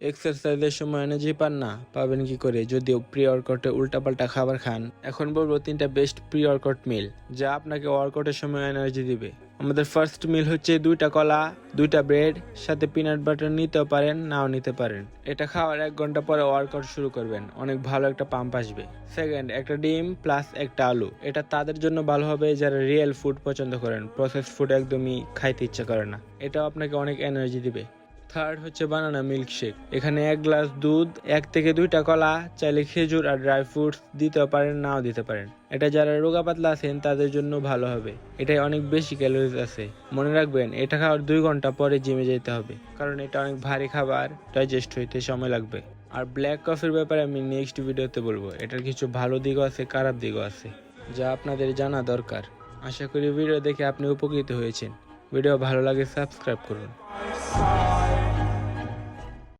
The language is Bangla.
এক্সারসাইজের সময় এনার্জি পান না, পাবেন কি করে যদিও প্রি ওয়ার্কআউটে উল্টাপাল্টা খাবার খান? এখন বলবো 3টা বেস্ট প্রি ওয়ার্কআউট মিল যা আপনাকে ওয়ার্কআউটের সময় এনার্জি দিবে। আমাদের ফার্স্ট মিল হচ্ছে 2টা কলা, 2টা ব্রেড, সাথে পিনাট বাটার নিতেও পারেন, নাও নিতে পারেন। এটা খাওয়ার 1 ঘন্টা পরে ওয়ার্কআউট শুরু করবেন, অনেক ভালো একটা পাম্প আসবে। সেকেন্ড, একটা ডিম প্লাস একটা আলু। এটা তাদের জন্য ভালো হবে যারা রিয়েল ফুড পছন্দ করেন, প্রসেস ফুড একদমই খাইতে ইচ্ছা করে না। এটাও আপনাকে অনেক এনার্জি দিবে। থার্ড হচ্ছে বানানা মিল্কশেক। এখানে 1 গ্লাস দুধ, 1 থেকে 2টা কলা, চাইলে খেজুর আর ড্রাই ফ্রুটস দিতে পারেন, নাও দিতে পারেন। এটা যারা রোগা পাতলা আছেন তাদের জন্য ভালো হবে। এটাই অনেক বেশি ক্যালোরিজ আছে। মনে রাখবেন এটা খাওয়ার 2 ঘন্টা পরে জিমে যেতে হবে, কারণ এটা অনেক ভারী খাবার, ডাইজেস্ট হইতে সময় লাগবে। আর ব্ল্যাক কফির ব্যাপারে আমি নেক্সট ভিডিওতে বলবো। এটার কিছু ভালো দিকও আছে, খারাপ দিকও আছে, যা আপনাদের জানা দরকার। আশা করি ভিডিও দেখে আপনি উপকৃত হয়েছেন। ভিডিও ভালো লাগে সাবস্ক্রাইব করুন।